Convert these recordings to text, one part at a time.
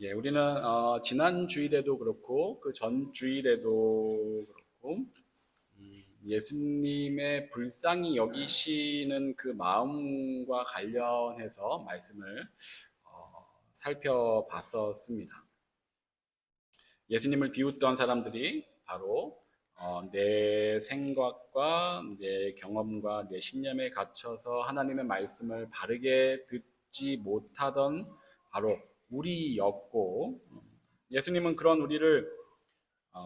예, 우리는 지난 주일에도 그렇고 그 전 주일에도 그렇고 예수님의 불쌍히 여기시는 그 마음과 관련해서 말씀을 살펴봤었습니다. 예수님을 비웃던 사람들이 바로 내 생각과 내 경험과 내 신념에 갇혀서 하나님의 말씀을 바르게 듣지 못하던 바로 우리였고, 예수님은 그런 우리를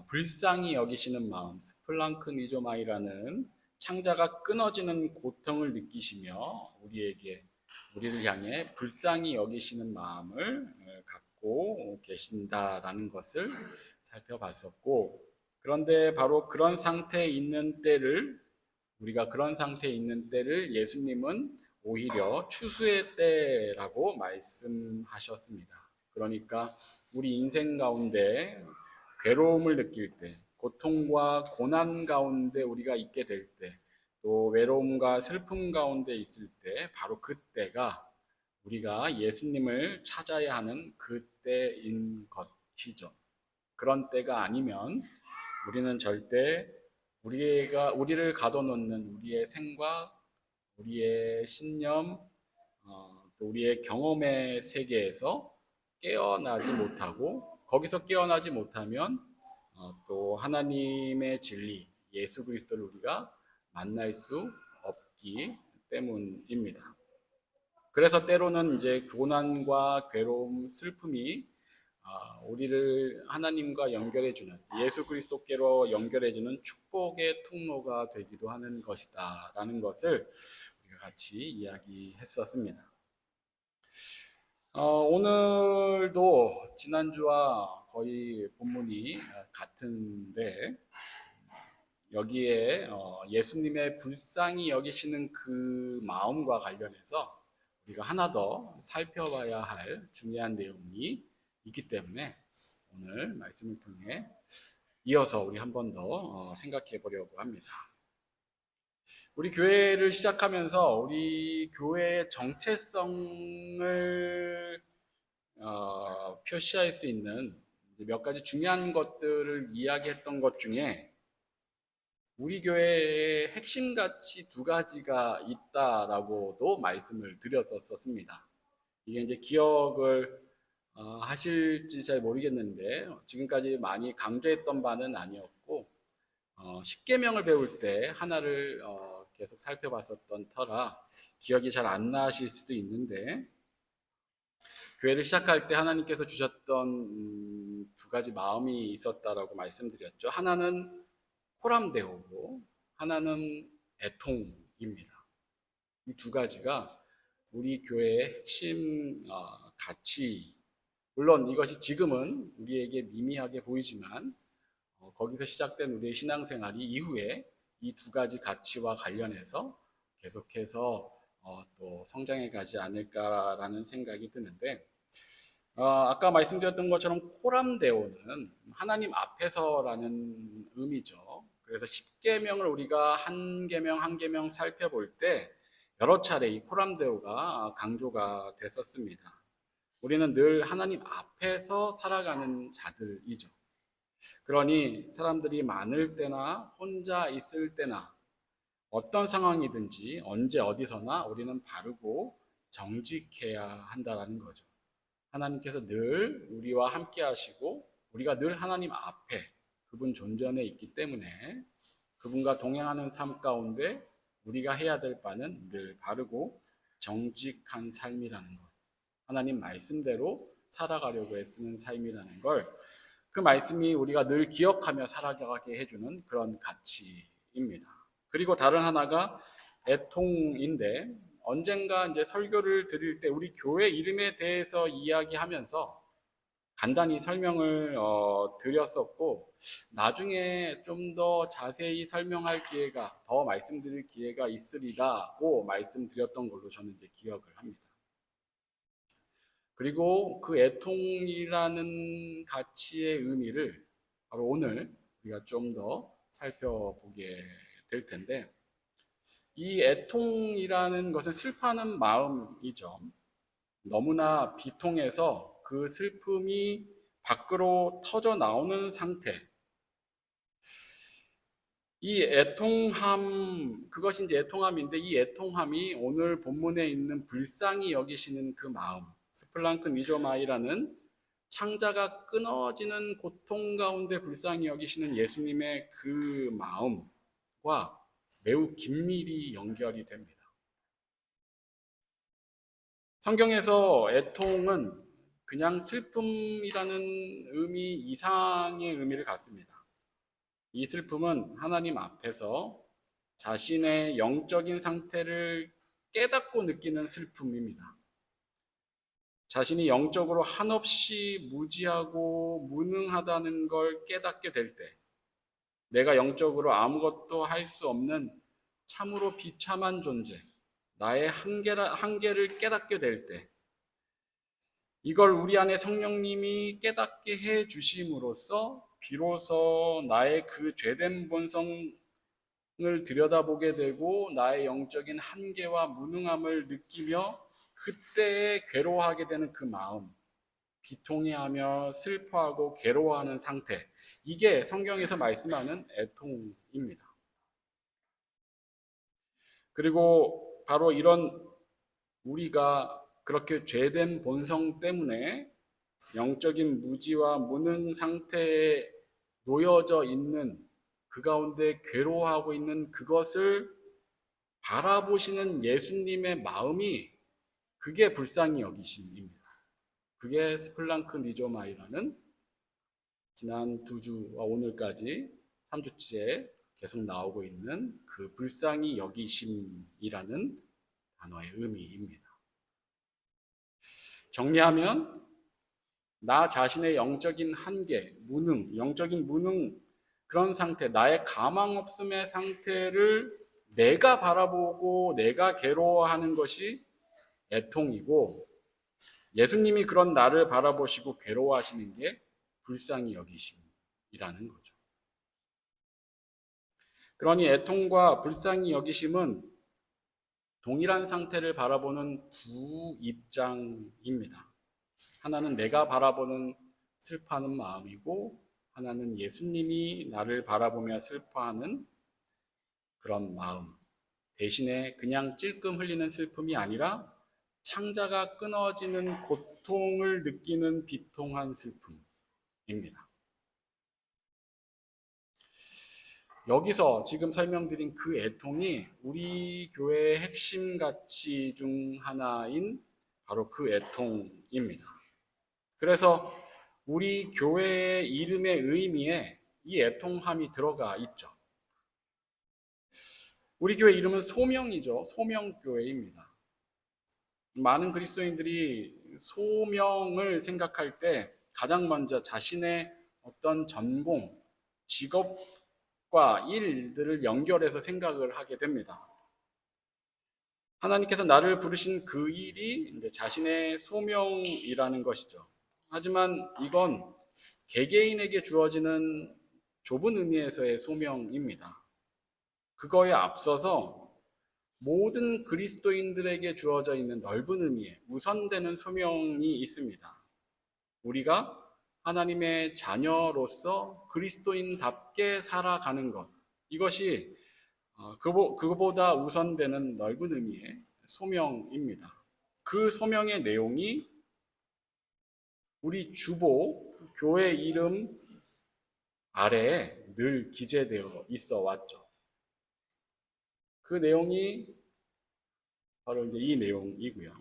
불쌍히 여기시는 마음, 스플랑크니조마이라는 창자가 끊어지는 고통을 느끼시며 우리를 향해 불쌍히 여기시는 마음을 갖고 계신다라는 것을 살펴봤었고, 그런데 바로 그런 상태에 있는 때를 우리가 그런 상태에 있는 때를 예수님은 오히려 추수의 때라고 말씀하셨습니다. 그러니까 우리 인생 가운데 괴로움을 느낄 때, 고통과 고난 가운데 우리가 있게 될 때, 또 외로움과 슬픔 가운데 있을 때, 바로 그때가 우리가 예수님을 찾아야 하는 그때인 것이죠. 그런 때가 아니면 우리는 절대 우리를 가둬놓는 우리의 생각, 우리의 신념, 또 우리의 경험의 세계에서 깨어나지 못하고, 거기서 깨어나지 못하면 또 하나님의 진리, 예수 그리스도를 우리가 만날 수 없기 때문입니다. 그래서 때로는 이제 고난과 괴로움, 슬픔이 우리를 하나님과 연결해주는, 예수 그리스도께로 연결해주는 축복의 통로가 되기도 하는 것이다 라는 것을 우리가 같이 이야기했었습니다. 오늘도 지난주와 거의 본문이 같은데, 여기에 예수님의 불쌍히 여기시는 그 마음과 관련해서 우리가 하나 더 살펴봐야 할 중요한 내용이 있기 때문에 오늘 말씀을 통해 이어서 우리 한 번 더 생각해 보려고 합니다. 우리 교회를 시작하면서 우리 교회의 정체성을 표시할 수 있는 몇 가지 중요한 것들을 이야기했던 것 중에 우리 교회의 핵심 가치 두 가지가 있다라고도 말씀을 드렸었습니다. 이게 이제 기억을 하실지 잘 모르겠는데, 지금까지 많이 강조했던 바는 아니었고, 십계명을 배울 때 하나를 계속 살펴봤었던 터라 기억이 잘 안 나실 수도 있는데, 교회를 시작할 때 하나님께서 주셨던 두 가지 마음이 있었다라고 말씀드렸죠. 하나는 코람데오고 하나는 애통입니다. 이 두 가지가 우리 교회의 핵심 가치, 물론 이것이 지금은 우리에게 미미하게 보이지만 거기서 시작된 우리의 신앙생활이 이후에 이 두 가지 가치와 관련해서 계속해서 또 성장해 가지 않을까라는 생각이 드는데, 아까 말씀드렸던 것처럼 코람데오는 하나님 앞에서라는 의미죠. 그래서 10계명을 우리가 한 계명 한 계명 살펴볼 때 여러 차례 이 코람데오가 강조가 됐었습니다. 우리는 늘 하나님 앞에서 살아가는 자들이죠. 그러니 사람들이 많을 때나 혼자 있을 때나 어떤 상황이든지 언제 어디서나 우리는 바르고 정직해야 한다는 거죠. 하나님께서 늘 우리와 함께 하시고 우리가 늘 하나님 앞에 그분 존전에 있기 때문에 그분과 동행하는 삶 가운데 우리가 해야 될 바는 늘 바르고 정직한 삶이라는 것, 하나님 말씀대로 살아가려고 애쓰는 삶이라는 걸, 그 말씀이 우리가 늘 기억하며 살아가게 해주는 그런 가치입니다. 그리고 다른 하나가 애통인데, 언젠가 이제 설교를 드릴 때 우리 교회 이름에 대해서 이야기하면서 간단히 설명을 드렸었고, 나중에 좀 더 자세히 설명할 기회가, 더 말씀드릴 기회가 있으리라고 말씀드렸던 걸로 저는 이제 기억을 합니다. 그리고 그 애통이라는 가치의 의미를 바로 오늘 우리가 좀 더 살펴보게 될 텐데, 이 애통이라는 것은 슬퍼하는 마음이죠. 너무나 비통해서 그 슬픔이 밖으로 터져 나오는 상태, 이 애통함, 그것이 이제 애통함인데, 이 애통함이 오늘 본문에 있는 불쌍히 여기시는 그 마음, 스플랑크 미조마이라는 창자가 끊어지는 고통 가운데 불쌍히 여기시는 예수님의 그 마음과 매우 긴밀히 연결이 됩니다. 성경에서 애통은 그냥 슬픔이라는 의미 이상의 의미를 갖습니다. 이 슬픔은 하나님 앞에서 자신의 영적인 상태를 깨닫고 느끼는 슬픔입니다. 자신이 영적으로 한없이 무지하고 무능하다는 걸 깨닫게 될 때, 내가 영적으로 아무것도 할 수 없는 참으로 비참한 존재, 나의 한계를 깨닫게 될 때, 이걸 우리 안에 성령님이 깨닫게 해 주심으로써 비로소 나의 그 죄된 본성을 들여다보게 되고 나의 영적인 한계와 무능함을 느끼며 그때에 괴로워하게 되는 그 마음, 비통해하며 슬퍼하고 괴로워하는 상태, 이게 성경에서 말씀하는 애통입니다. 그리고 바로 이런 우리가 그렇게 죄된 본성 때문에 영적인 무지와 무능 상태에 놓여져 있는 그 가운데 괴로워하고 있는 그것을 바라보시는 예수님의 마음이, 그게 불쌍히 여기심입니다. 그게 스플랑크 미조마이라는 지난 2주와 오늘까지 3주째 계속 나오고 있는 그 불쌍히 여기심이라는 단어의 의미입니다. 정리하면 나 자신의 영적인 한계, 무능, 영적인 무능, 그런 상태, 나의 가망 없음의 상태를 내가 바라보고 내가 괴로워하는 것이 애통이고, 예수님이 그런 나를 바라보시고 괴로워하시는 게 불쌍히 여기심이라는 거죠. 그러니 애통과 불쌍히 여기심은 동일한 상태를 바라보는 두 입장입니다. 하나는 내가 바라보는 슬퍼하는 마음이고, 하나는 예수님이 나를 바라보며 슬퍼하는 그런 마음. 대신에 그냥 찔끔 흘리는 슬픔이 아니라 창자가 끊어지는 고통을 느끼는 비통한 슬픔입니다. 여기서 지금 설명드린 그 애통이 우리 교회의 핵심 가치 중 하나인 바로 그 애통입니다. 그래서 우리 교회의 이름의 의미에 이 애통함이 들어가 있죠. 우리 교회 이름은 소명이죠. 소명교회입니다. 많은 그리스도인들이 소명을 생각할 때 가장 먼저 자신의 어떤 전공, 직업과 일들을 연결해서 생각을 하게 됩니다. 하나님께서 나를 부르신 그 일이 이제 자신의 소명이라는 것이죠. 하지만 이건 개개인에게 주어지는 좁은 의미에서의 소명입니다. 그거에 앞서서 모든 그리스도인들에게 주어져 있는 넓은 의미의 우선되는 소명이 있습니다. 우리가 하나님의 자녀로서 그리스도인답게 살아가는 것, 이것이 그거보다 우선되는 넓은 의미의 소명입니다. 그 소명의 내용이 우리 주보, 교회 이름 아래에 늘 기재되어 있어 왔죠. 그 내용이 바로 이제 이 내용이고요.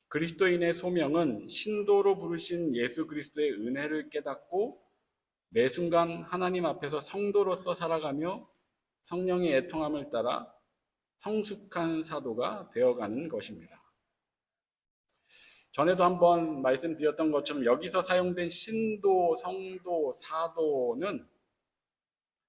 그리스도인의 소명은 신도로 부르신 예수 그리스도의 은혜를 깨닫고 매 순간 하나님 앞에서 성도로서 살아가며 성령의 애통함을 따라 성숙한 사도가 되어가는 것입니다. 전에도 한번 말씀드렸던 것처럼 여기서 사용된 신도, 성도, 사도는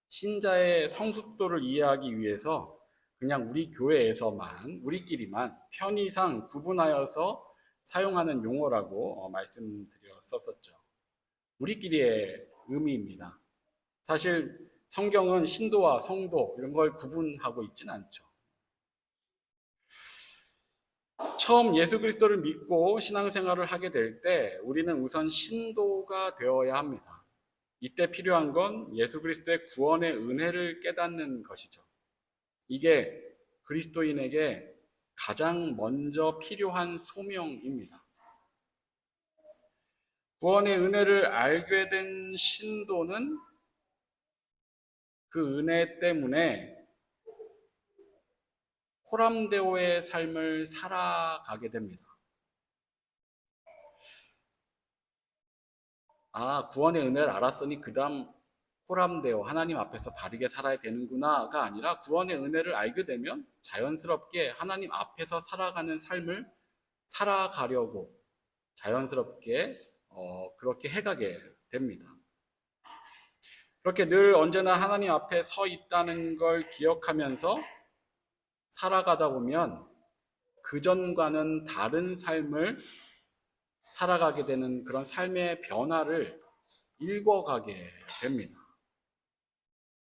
신자의 성숙도를 이해하기 위해서 그냥 우리 교회에서만, 우리끼리만 편의상 구분하여서 사용하는 용어라고 말씀드렸었죠. 우리끼리의 의미입니다. 사실 성경은 신도와 성도 이런 걸 구분하고 있지는 않죠. 처음 예수 그리스도를 믿고 신앙생활을 하게 될 때 우리는 우선 신도가 되어야 합니다. 이때 필요한 건 예수 그리스도의 구원의 은혜를 깨닫는 것이죠. 이게 그리스도인에게 가장 먼저 필요한 소명입니다. 구원의 은혜를 알게 된 신도는 그 은혜 때문에 코람데오의 삶을 살아가게 됩니다. 구원의 은혜를 알았으니 그 다음 코람데오, 하나님 앞에서 바르게 살아야 되는구나가 아니라 구원의 은혜를 알게 되면 자연스럽게 하나님 앞에서 살아가는 삶을 살아가려고 자연스럽게 그렇게 해가게 됩니다. 그렇게 늘 언제나 하나님 앞에 서 있다는 걸 기억하면서 살아가다 보면 그전과는 다른 삶을 살아가게 되는 그런 삶의 변화를 읽어가게 됩니다.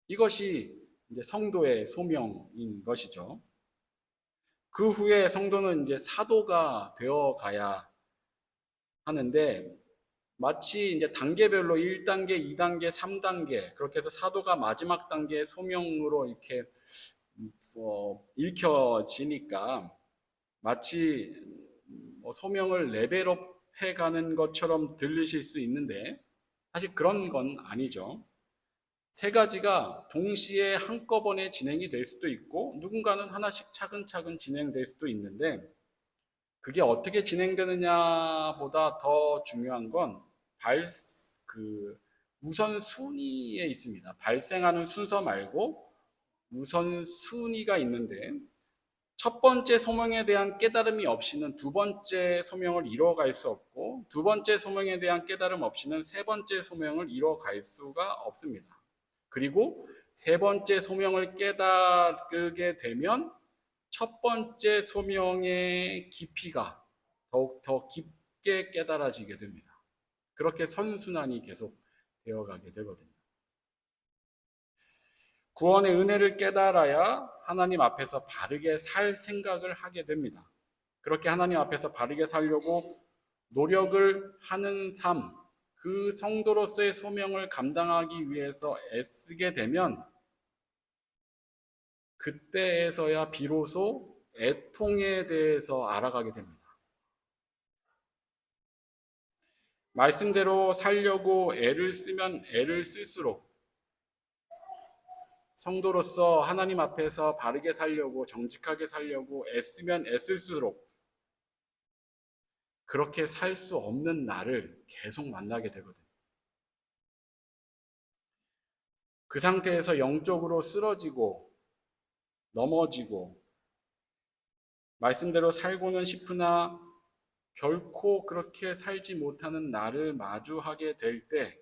이것이 이제 성도의 소명인 것이죠. 그 후에 성도는 이제 사도가 되어 가야 하는데 마치 이제 단계별로 1단계, 2단계, 3단계 그렇게 해서 사도가 마지막 단계의 소명으로 이렇게 읽혀지니까 마치 소명을 레벨업 해가는 것처럼 들리실 수 있는데 사실 그런 건 아니죠. 세 가지가 동시에 한꺼번에 진행이 될 수도 있고 누군가는 하나씩 차근차근 진행될 수도 있는데 그게 어떻게 진행되느냐보다 더 중요한 건 우선순위에 있습니다. 발생하는 순서 말고 우선순위가 있는데 첫 번째 소명에 대한 깨달음이 없이는 두 번째 소명을 이뤄갈 수 없고 두 번째 소명에 대한 깨달음 없이는 세 번째 소명을 이뤄갈 수가 없습니다. 그리고 세 번째 소명을 깨닫게 되면 첫 번째 소명의 깊이가 더욱 더 깊게 깨달아지게 됩니다. 그렇게 선순환이 계속 되어가게 되거든요. 구원의 은혜를 깨달아야 하나님 앞에서 바르게 살 생각을 하게 됩니다. 그렇게 하나님 앞에서 바르게 살려고 노력을 하는 삶, 그 성도로서의 소명을 감당하기 위해서 애쓰게 되면 그때에서야 비로소 애통에 대해서 알아가게 됩니다. 말씀대로 살려고 애를 쓰면 애를 쓸수록 성도로서 하나님 앞에서 바르게 살려고 정직하게 살려고 애쓰면 애쓸수록 그렇게 살 수 없는 나를 계속 만나게 되거든요. 그 상태에서 영적으로 쓰러지고 넘어지고 말씀대로 살고는 싶으나 결코 그렇게 살지 못하는 나를 마주하게 될 때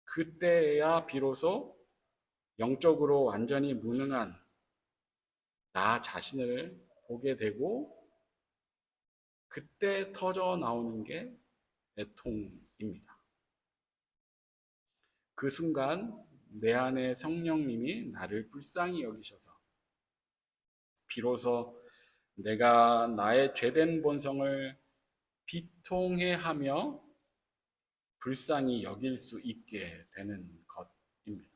그때야 비로소 영적으로 완전히 무능한 나 자신을 보게 되고 그때 터져 나오는 게 애통입니다. 그 순간 내 안에 성령님이 나를 불쌍히 여기셔서 비로소 내가 나의 죄된 본성을 비통해하며 불쌍히 여길 수 있게 되는 것입니다.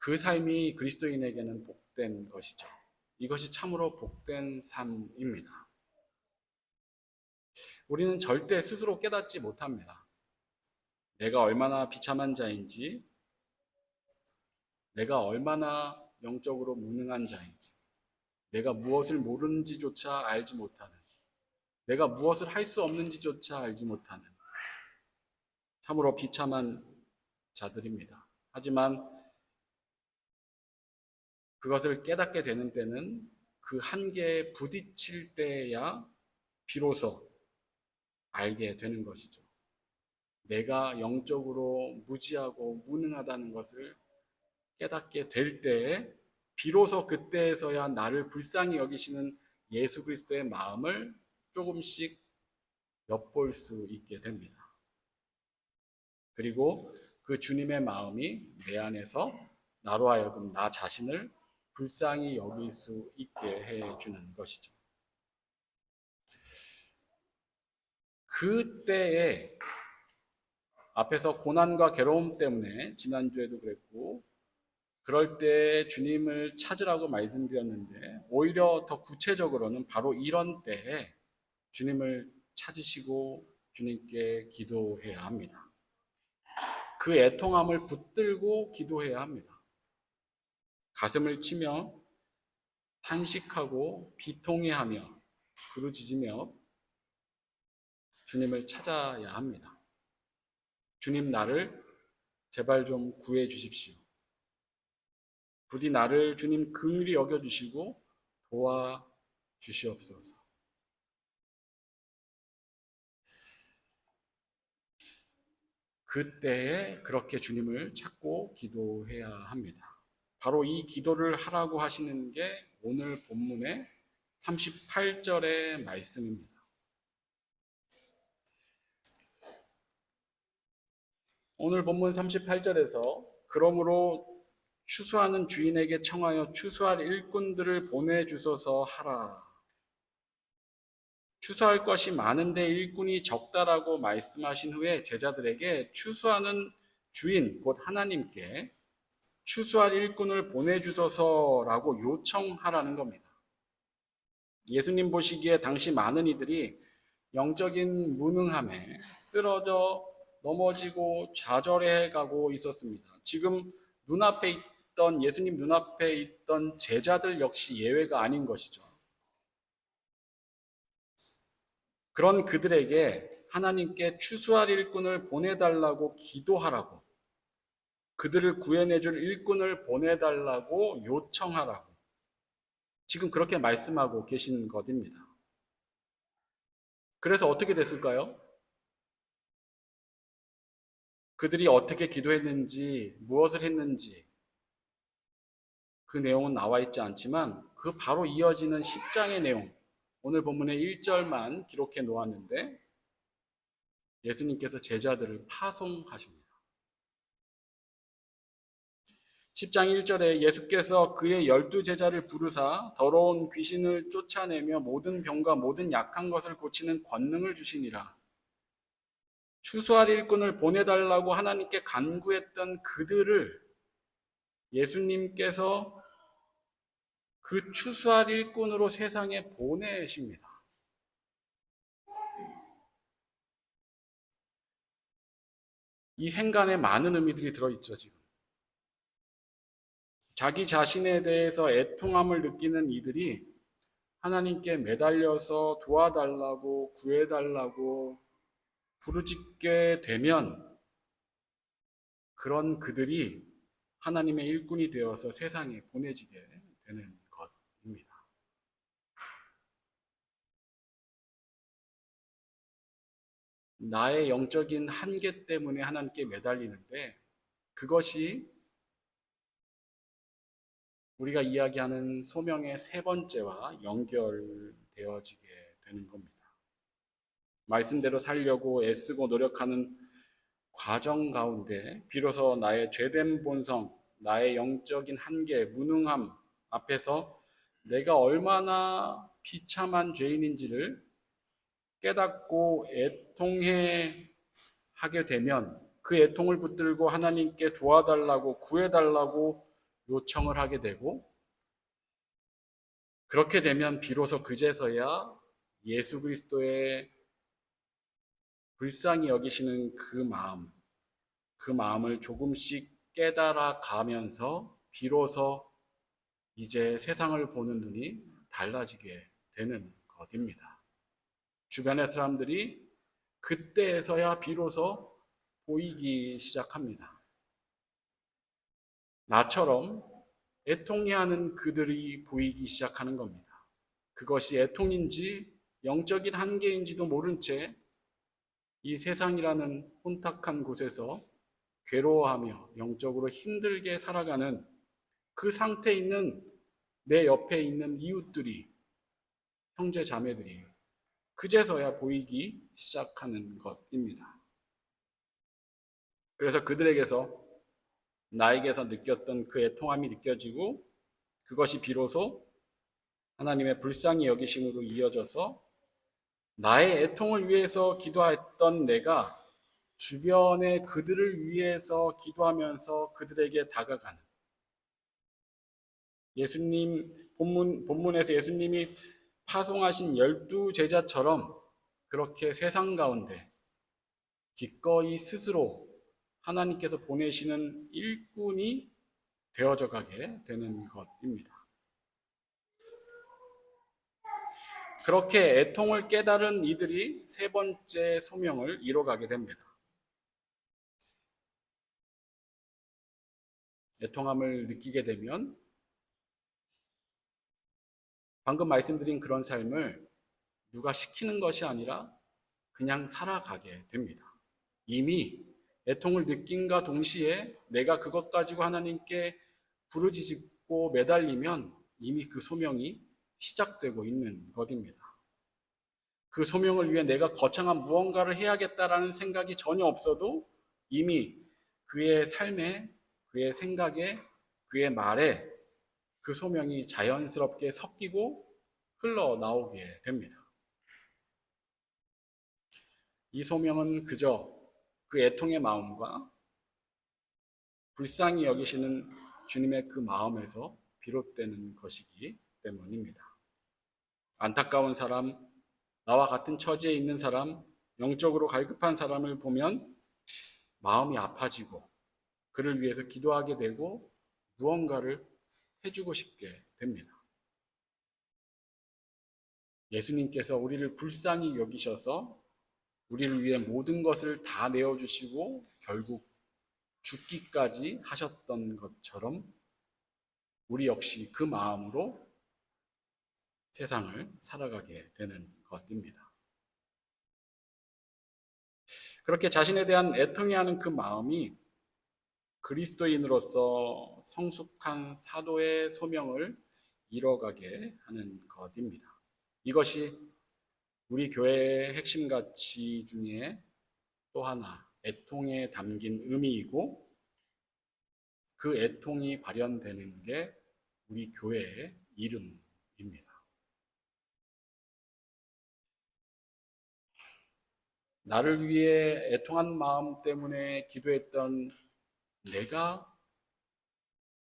그 삶이 그리스도인에게는 복된 것이죠. 이것이 참으로 복된 삶입니다. 우리는 절대 스스로 깨닫지 못합니다. 내가 얼마나 비참한 자인지, 내가 얼마나 영적으로 무능한 자인지, 내가 무엇을 모르는지조차 알지 못하는, 내가 무엇을 할 수 없는지조차 알지 못하는 참으로 비참한 자들입니다. 하지만 그것을 깨닫게 되는 때는 그 한계에 부딪힐 때야 비로소 알게 되는 것이죠. 내가 영적으로 무지하고 무능하다는 것을 깨닫게 될 때에 비로소 그때에서야 나를 불쌍히 여기시는 예수 그리스도의 마음을 조금씩 엿볼 수 있게 됩니다. 그리고 그 주님의 마음이 내 안에서 나로 하여금 나 자신을 불쌍히 여길 수 있게 해주는 것이죠. 그때에 앞에서 고난과 괴로움 때문에 지난주에도 그랬고 그럴 때 주님을 찾으라고 말씀드렸는데 오히려 더 구체적으로는 바로 이런 때에 주님을 찾으시고 주님께 기도해야 합니다. 그 애통함을 붙들고 기도해야 합니다. 가슴을 치며 탄식하고 비통해하며 부르짖으며 주님을 찾아야 합니다. 주님, 나를 제발 좀 구해 주십시오. 부디 나를 주님 긍휼히 여겨주시고 도와주시옵소서. 그때에 그렇게 주님을 찾고 기도해야 합니다. 바로 이 기도를 하라고 하시는 게 오늘 본문의 38절의 말씀입니다. 오늘 본문 38절에서 그러므로 추수하는 주인에게 청하여 추수할 일꾼들을 보내주소서 하라. 추수할 것이 많은데 일꾼이 적다라고 말씀하신 후에 제자들에게 추수하는 주인 곧 하나님께 추수할 일꾼을 보내주소서라고 요청하라는 겁니다. 예수님 보시기에 당시 많은 이들이 영적인 무능함에 쓰러져 넘어지고 좌절해가고 있었습니다. 지금 눈앞에 있던 예수님 눈앞에 있던 제자들 역시 예외가 아닌 것이죠. 그런 그들에게 하나님께 추수할 일꾼을 보내달라고 기도하라고, 그들을 구해내줄 일꾼을 보내달라고 요청하라고 지금 그렇게 말씀하고 계신 것입니다. 그래서 어떻게 됐을까요? 그들이 어떻게 기도했는지, 무엇을 했는지 그 내용은 나와 있지 않지만 그 바로 이어지는 10장의 내용, 오늘 본문의 1절만 기록해 놓았는데 예수님께서 제자들을 파송하십니다. 10장 1절에 예수께서 그의 12제자를 부르사 더러운 귀신을 쫓아내며 모든 병과 모든 약한 것을 고치는 권능을 주시니라. 추수할 일꾼을 보내달라고 하나님께 간구했던 그들을 예수님께서 그 추수할 일꾼으로 세상에 보내십니다. 이 행간에 많은 의미들이 들어있죠, 지금. 자기 자신에 대해서 애통함을 느끼는 이들이 하나님께 매달려서 도와달라고 구해달라고 부르짖게 되면 그런 그들이 하나님의 일꾼이 되어서 세상에 보내지게 되는 것입니다. 나의 영적인 한계 때문에 하나님께 매달리는데 그것이 우리가 이야기하는 소명의 세 번째와 연결되어지게 되는 겁니다. 말씀대로 살려고 애쓰고 노력하는 과정 가운데 비로소 나의 죄된 본성, 나의 영적인 한계, 무능함 앞에서 내가 얼마나 비참한 죄인인지를 깨닫고 애통해 하게 되면 그 애통을 붙들고 하나님께 도와달라고 구해달라고 요청을 하게 되고 그렇게 되면 비로소 그제서야 예수 그리스도의 불쌍히 여기시는 그 마음을 조금씩 깨달아 가면서 비로소 이제 세상을 보는 눈이 달라지게 되는 것입니다. 주변의 사람들이 그때에서야 비로소 보이기 시작합니다. 나처럼 애통해하는 그들이 보이기 시작하는 겁니다. 그것이 애통인지 영적인 한계인지도 모른 채 이 세상이라는 혼탁한 곳에서 괴로워하며 영적으로 힘들게 살아가는 그 상태에 있는 내 옆에 있는 이웃들이, 형제 자매들이 그제서야 보이기 시작하는 것입니다. 그래서 그들에게서 나에게서 느꼈던 그 애통함이 느껴지고 그것이 비로소 하나님의 불쌍히 여기심으로 이어져서 나의 애통을 위해서 기도했던 내가 주변의 그들을 위해서 기도하면서 그들에게 다가가는 예수님 본문에서 예수님이 파송하신 12제자처럼 그렇게 세상 가운데 기꺼이 스스로 하나님께서 보내시는 일꾼이 되어져 가게 되는 것입니다. 그렇게 애통을 깨달은 이들이 세 번째 소명을 이뤄가게 됩니다. 애통함을 느끼게 되면 방금 말씀드린 그런 삶을 누가 시키는 것이 아니라 그냥 살아가게 됩니다. 이미 애통을 느낀과 동시에 내가 그것 가지고 하나님께 부르짖고 매달리면 이미 그 소명이 시작되고 있는 것입니다. 그 소명을 위해 내가 거창한 무언가를 해야겠다라는 생각이 전혀 없어도 이미 그의 삶에, 그의 생각에, 그의 말에 그 소명이 자연스럽게 섞이고 흘러나오게 됩니다. 이 소명은 그저 그 애통의 마음과 불쌍히 여기시는 주님의 그 마음에서 비롯되는 것이기 때문입니다. 안타까운 사람, 나와 같은 처지에 있는 사람, 영적으로 갈급한 사람을 보면 마음이 아파지고 그를 위해서 기도하게 되고 무언가를 해주고 싶게 됩니다. 예수님께서 우리를 불쌍히 여기셔서 우리를 위해 모든 것을 다 내어주시고 결국 죽기까지 하셨던 것처럼 우리 역시 그 마음으로 세상을 살아가게 되는 것입니다. 그렇게 자신에 대한 애통해 하는 그 마음이 그리스도인으로서 성숙한 사도의 소명을 이뤄가게 하는 것입니다. 이것이 우리 교회의 핵심 가치 중에 또 하나 애통에 담긴 의미이고 그 애통이 발현되는 게 우리 교회의 이름입니다. 나를 위해 애통한 마음 때문에 기도했던 내가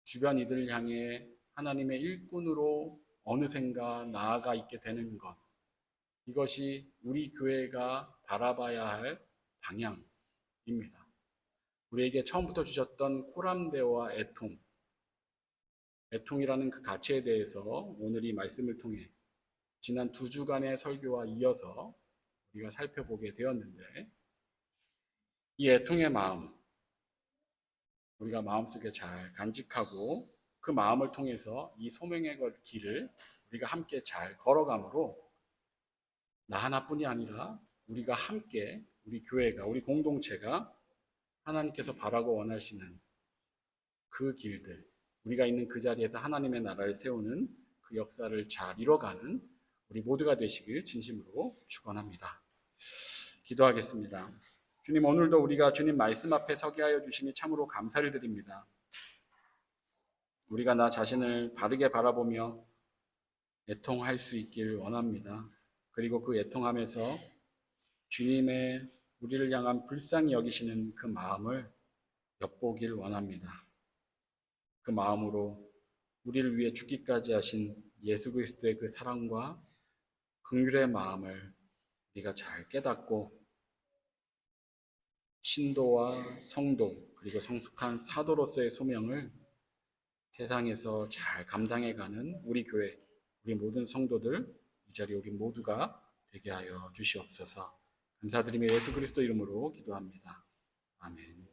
주변 이들을 향해 하나님의 일꾼으로 어느샌가 나아가 있게 되는 것, 이것이 우리 교회가 바라봐야 할 방향입니다. 우리에게 처음부터 주셨던 코람데오와 애통이라는 그 가치에 대해서 오늘 이 말씀을 통해 지난 2주간의 설교와 이어서 우리가 살펴보게 되었는데, 이 애통의 마음, 우리가 마음속에 잘 간직하고 그 마음을 통해서 이 소명의 길을 우리가 함께 잘 걸어가므로 나 하나뿐이 아니라 우리가 함께, 우리 교회가, 우리 공동체가 하나님께서 바라고 원하시는 그 길들, 우리가 있는 그 자리에서 하나님의 나라를 세우는 그 역사를 잘 이뤄가는 우리 모두가 되시길 진심으로 축원합니다. 기도하겠습니다. 주님, 오늘도 우리가 주님 말씀 앞에 서게 하여 주시니 참으로 감사를 드립니다. 우리가 나 자신을 바르게 바라보며 애통할 수 있길 원합니다. 그리고 그 애통함에서 주님의 우리를 향한 불쌍히 여기시는 그 마음을 엿보길 원합니다. 그 마음으로 우리를 위해 죽기까지 하신 예수 그리스도의 그 사랑과 긍휼의 마음을 우리가 잘 깨닫고 신도와 성도 그리고 성숙한 사도로서의 소명을 세상에서 잘 감당해가는 우리 교회, 우리 모든 성도들, 이 자리에 우리 모두가 되게 하여 주시옵소서. 감사드리며 예수 그리스도 이름으로 기도합니다. 아멘.